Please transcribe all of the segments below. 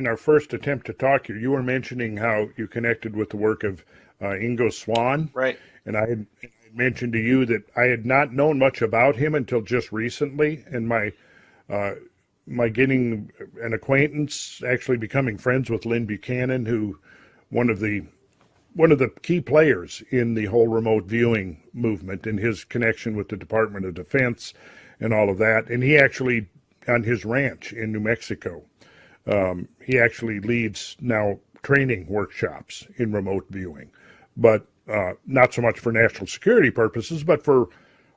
in our first attempt to talk here, you were mentioning how you connected with the work of Ingo Swann, Right. and I had mentioned to you that I had not known much about him until just recently, and uh, my getting an acquaintance, actually becoming friends with Len Buchanan, who one of the one of the key players in the whole remote viewing movement and his connection with the Department of Defense and all of that. And he actually, on his ranch in New Mexico, he actually leads now training workshops in remote viewing, but not so much for national security purposes, but for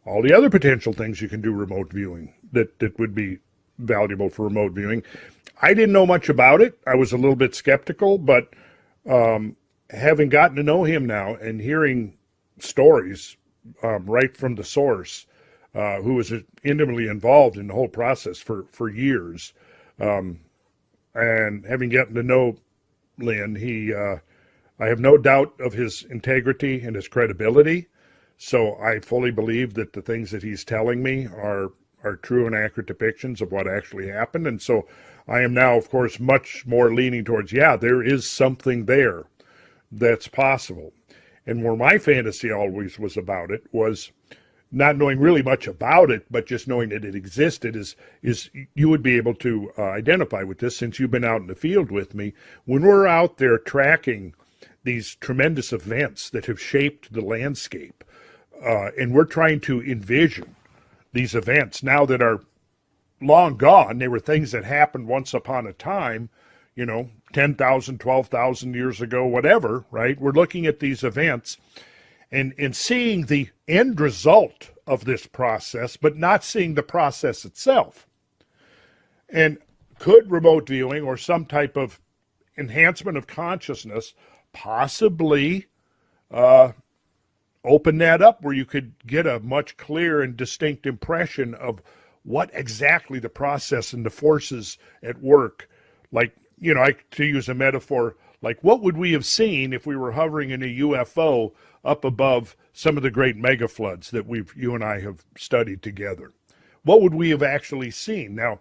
all the other potential things you can do remote viewing that would be valuable for remote viewing. I didn't know much about it. I was a little bit skeptical, but having gotten to know him now and hearing stories right from the source, who was intimately involved in the whole process for years, and having gotten to know Lynn, I have no doubt of his integrity and his credibility. So I fully believe that the things that he's telling me are true and accurate depictions of what actually happened. And so I am now, of course, much more leaning towards, yeah, there is something there that's possible. And where my fantasy always was about it was not knowing really much about it, but just knowing that it existed is you would be able to identify with this since you've been out in the field with me. When we're out there tracking these tremendous events that have shaped the landscape, and we're trying to envision these events now that are long gone. They were things that happened once upon a time, 10,000, 12,000 years ago, whatever, right? We're looking at these events and seeing the end result of this process, but not seeing the process itself. And could remote viewing or some type of enhancement of consciousness possibly open that up where you could get a much clearer and distinct impression of what exactly the process and the forces at work, like, to use a metaphor, like what would we have seen if we were hovering in a UFO up above some of the great mega floods that you and I have studied together? What would we have actually seen? Now,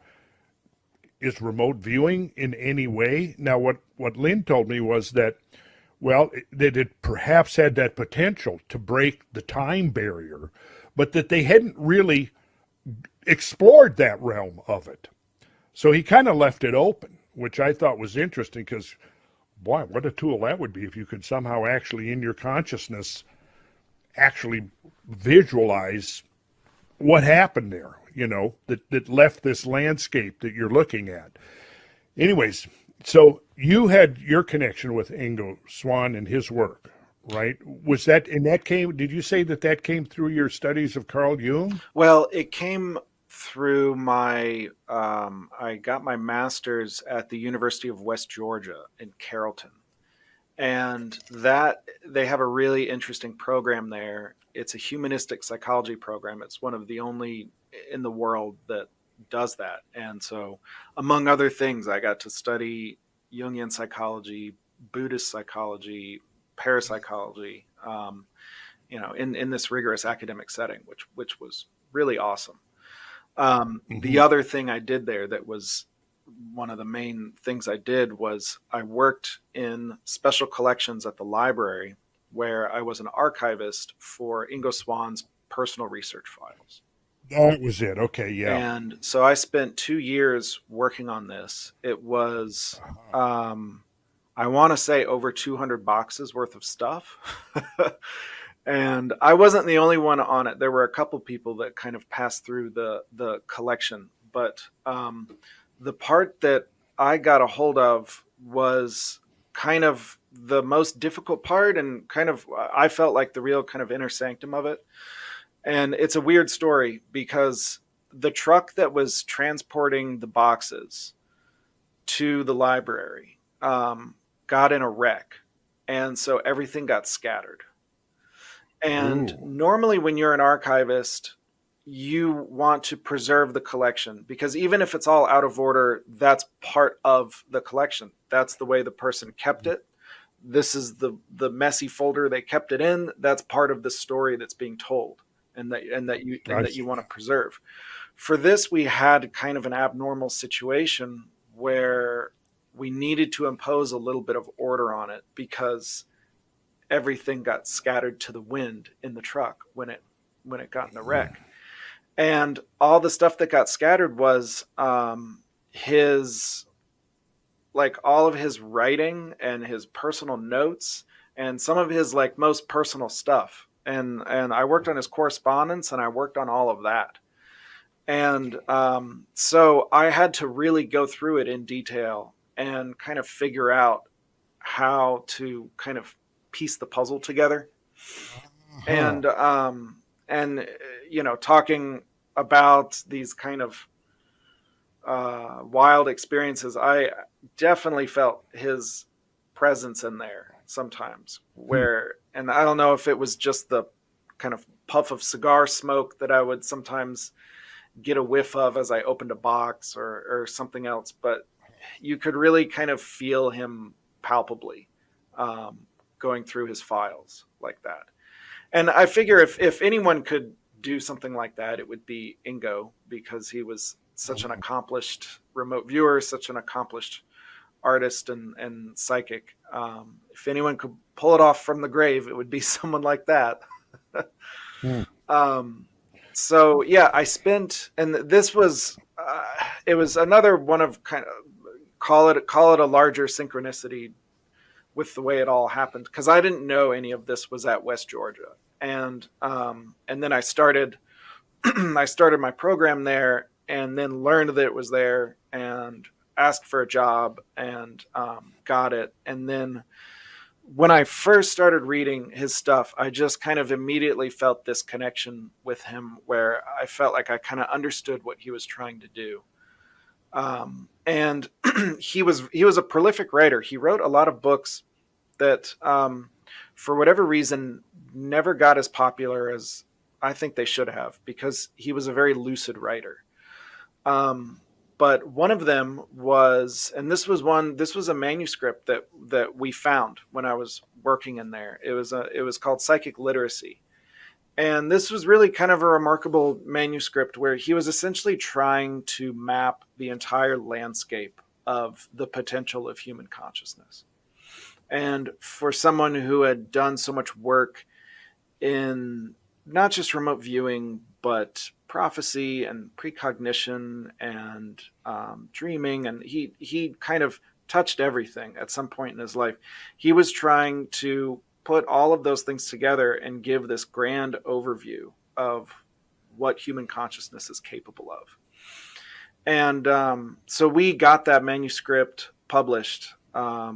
is remote viewing in any way? Now, what Lynn told me was that, well, that it perhaps had that potential to break the time barrier, but that they hadn't really explored that realm of it. So he kind of left it open, which I thought was interesting because, boy, what a tool that would be if you could somehow actually in your consciousness actually visualize what happened there, that left this landscape that you're looking at. Anyways, so you had your connection with Ingo Swann and his work, right? Was that, and that came, did you say that came through your studies of Carl Jung? Well, it came through I got my master's at the University of West Georgia in Carrollton. And that they have a really interesting program there. It's a humanistic psychology program. It's one of the only in the world that does that. And so, among other things, I got to study Jungian psychology, Buddhist psychology, parapsychology, in this rigorous academic setting, which was really awesome. The other thing I did there that was one of the main things I did was I worked in special collections at the library where I was an archivist for Ingo Swann's personal research files. That was it. Okay, yeah. And so I spent 2 years working on this. It was, I want to say over 200 boxes worth of stuff. And I wasn't the only one on it. There were a couple people that kind of passed through the collection. But the part that I got a hold of was kind of the most difficult part and kind of, I felt like the real kind of inner sanctum of it. And it's a weird story because the truck that was transporting the boxes to the library got in a wreck. And so everything got scattered. And Ooh. normally when you're an archivist, you want to preserve the collection because even if it's all out of order, that's part of the collection. That's the way the person kept it. This is the messy folder they kept it in. That's part of the story that's being told and that you want to preserve. For this, we had kind of an abnormal situation where we needed to impose a little bit of order on it because everything got scattered to the wind in the truck when it got in the wreck. And all the stuff that got scattered was his, like, all of his writing and his personal notes and some of his like most personal stuff. And I worked on his correspondence and I worked on all of that. And so I had to really go through it in detail and kind of figure out how to kind of piece the puzzle together. And and you know, talking about these kind of wild experiences, I definitely felt his presence in there sometimes. Where, and I don't know if it was just the kind of puff of cigar smoke that I would sometimes get a whiff of as I opened a box or something else, but you could really kind of feel him palpably going through his files like that. And I figure if anyone could do something like that, it would be Ingo, because he was such an accomplished remote viewer, such an accomplished artist and psychic. If anyone could pull it off from the grave, it would be someone like that. So yeah, I spent, and this was, it was another one of kind of call it a larger synchronicity with the way it all happened, because I didn't know any of this was at West Georgia, and then I started I started my program there, and then learned that it was there, and asked for a job, and got it, and then when I first started reading his stuff, I just kind of immediately felt this connection with him where I felt like I kind of understood what he was trying to do. And he was a prolific writer. He wrote a lot of books that, for whatever reason, never got as popular as I think they should have, because he was a very lucid writer. But one of them was, and this was a manuscript that we found when I was working in there. It was called Psychic Literacy. And this was really kind of a remarkable manuscript where he was essentially trying to map the entire landscape of the potential of human consciousness. And for someone who had done so much work in not just remote viewing, but prophecy and precognition and dreaming, and he kind of touched everything at some point in his life. He was trying to put all of those things together and give this grand overview of what human consciousness is capable of. And so we got that manuscript published. I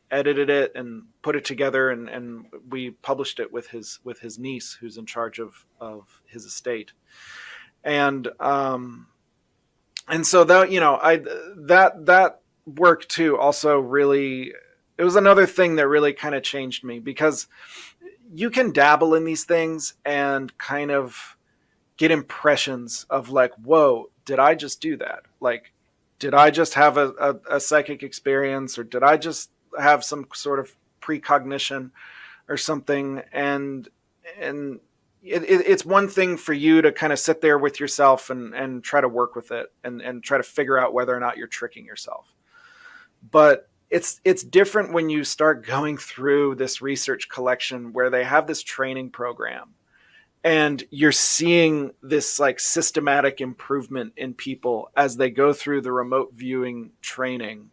edited it and put it together, and we published it with his niece, who's in charge of his estate. And so that, you know, that work too also really, it was another thing that really kind of changed me, because you can dabble in these things and kind of get impressions of like, whoa, did I just do that? Like, did I just have a psychic experience, or did I just have some sort of precognition or something? And it's one thing for you to kind of sit there with yourself and try to work with it and try to figure out whether or not you're tricking yourself. But it's different when you start going through this research collection where they have this training program, and you're seeing this like systematic improvement in people as they go through the remote viewing training,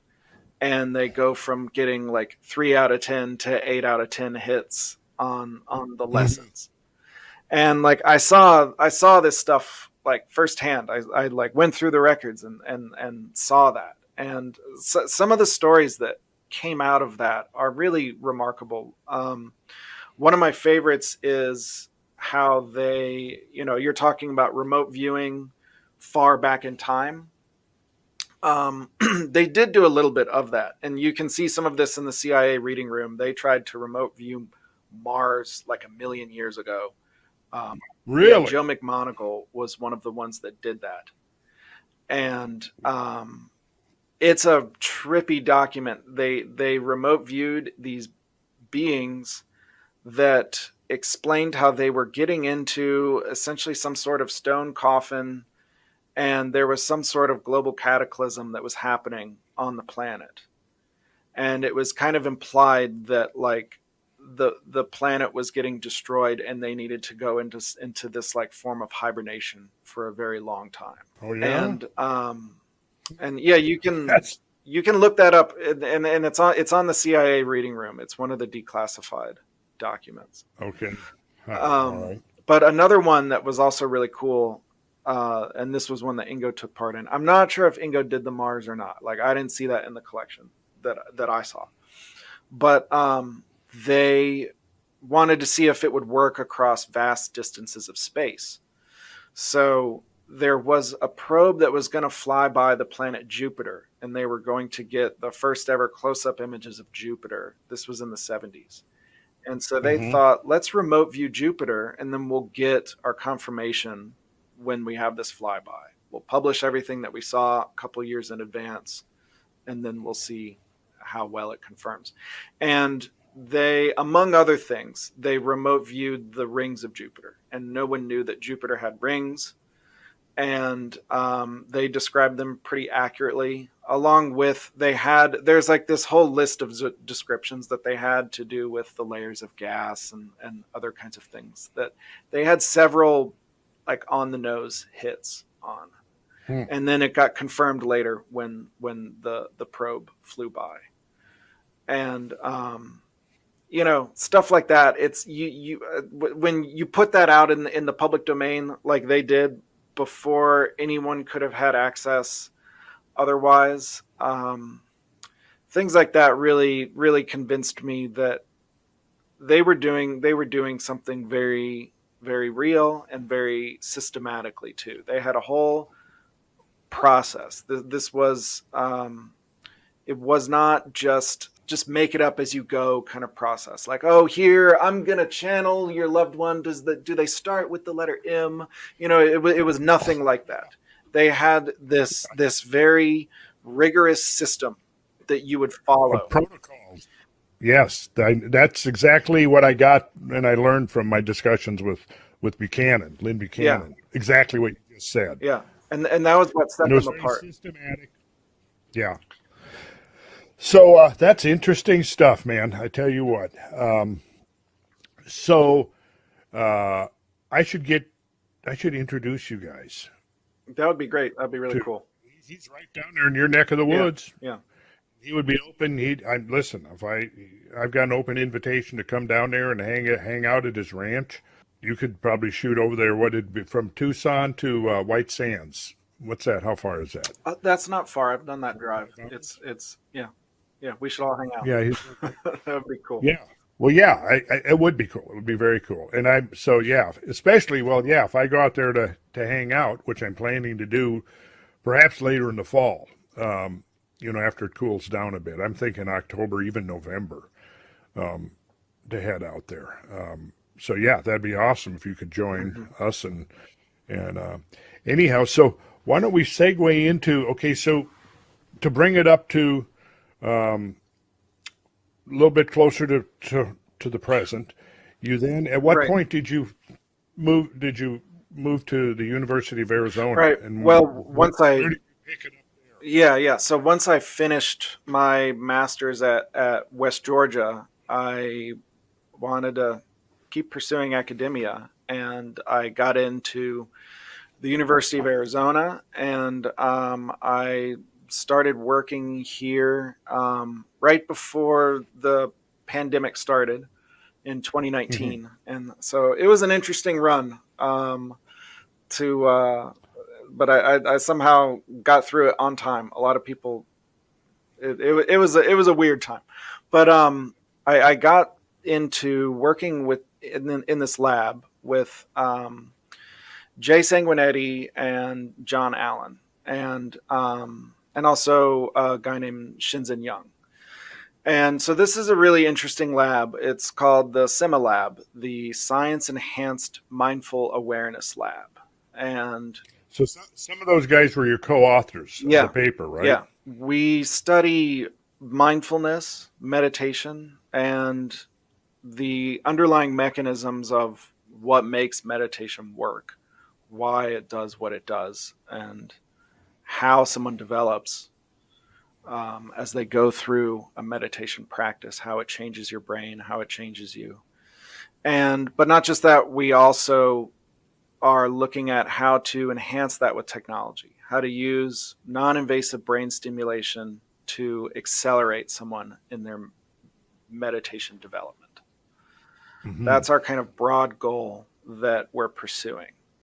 and they go from getting like 3 out of 10 to 8 out of 10 hits on the lessons. And like I saw this stuff like firsthand. I like went through the records and saw that. And so, some of the stories that came out of that are really remarkable. One of my favorites is how they, you know, you're talking about remote viewing far back in time. They did do a little bit of that, and you can see some of this in the CIA reading room. They tried to remote view Mars like 1 million years ago. Really? Yeah, Joe McMoneagle was one of the ones that did that. And it's a trippy document. They remote viewed these beings that explained how they were getting into essentially some sort of stone coffin, and there was some sort of global cataclysm that was happening on the planet. And it was kind of implied that like the planet was getting destroyed and they needed to go into this like form of hibernation for a very long time. Oh yeah, And yeah, that's you can look that up, and it's on the CIA reading room. It's one of the declassified documents. okay. Huh, all Um, right. but another one that was also really cool, and this was one that Ingo took part in. I'm not sure if Ingo did the Mars or not. Like I didn't see that in the collection that I saw, but they wanted to see if it would work across vast distances of space. So there was a probe that was going to fly by the planet Jupiter, and they were going to get the first ever close up images of Jupiter. This was in the 70s. And so they Mm-hmm. thought, let's remote view Jupiter, and then we'll get our confirmation when we have this flyby. We'll publish everything that we saw a couple years in advance, and then we'll see how well it confirms. And they, among other things, they remote viewed the rings of Jupiter, and no one knew that Jupiter had rings. And they described them pretty accurately. Along with, there's like this whole list of descriptions that they had to do with the layers of gas and other kinds of things that they had several like on the nose hits on. Hmm. And then it got confirmed later when the probe flew by. And stuff like that. It's when you put that out in the public domain like they did before anyone could have had access otherwise. Things like that really convinced me that they were doing something very, very real and very systematically too. They had a whole process. This was it was not just make it up as you go kind of process. Like, oh, here I'm gonna channel your loved one. Do they start with the letter M? It was nothing like that. They had this very rigorous system that you would Of follow. protocols. Yes, that's exactly what I got, and I learned from my discussions with Buchanan, Len Yeah, Buchanan. Exactly what you just said, yeah, and that was what and set it was them very apart. systematic. Yeah. So that's interesting stuff, man. I tell you what. So uh, I should get, I should introduce you guys That would be great. That'd be really to. cool. He's right down there in your neck of the Yeah, woods. yeah. He would be open. Listen. If I've got an open invitation to come down there and hang out at his ranch. You could probably shoot over there. What it'd be from Tucson to White Sands. What's that? How far is that? That's not far. I've done that drive. It's yeah, yeah. We should all hang out. Yeah, That would be cool. yeah. Well, yeah, it would be cool. It would be very cool. And yeah, especially, well, yeah, if I go out there to hang out, which I'm planning to do perhaps later in the fall, after it cools down a bit. I'm thinking October, even November, to head out there. So yeah, that'd be awesome if you could join us and anyhow. So why don't we segue into okay? So to bring it up to a little bit closer to the present, you then at what Right. point did you move? Did you move to the University of Arizona? Right. And Well, where did you pick it up? yeah. So once I finished my master's at West Georgia, I wanted to keep pursuing academia, and I got into the University of Arizona, and I started working here right before the pandemic started in Hmm. 2019, and so it was an interesting run to. But I somehow got through it on time. A lot of people, it was a weird time, but I got into working in this lab with Jay Sanguinetti and John Allen, and also a guy named Shinzen Young. And so this is a really interesting lab. It's called the SEMA Lab, the Science Enhanced Mindful Awareness Lab. And So some of those guys were your co-authors of the yeah, paper, right? yeah, we study mindfulness, meditation, and the underlying mechanisms of what makes meditation work why it does what it does and how someone develops as they go through a meditation practice, how it changes your brain, how it changes you. But not just that, we also are looking at how to enhance that with technology, how to use non-invasive brain stimulation to accelerate someone in their meditation development. Mm-hmm. That's our kind of broad goal that we're pursuing.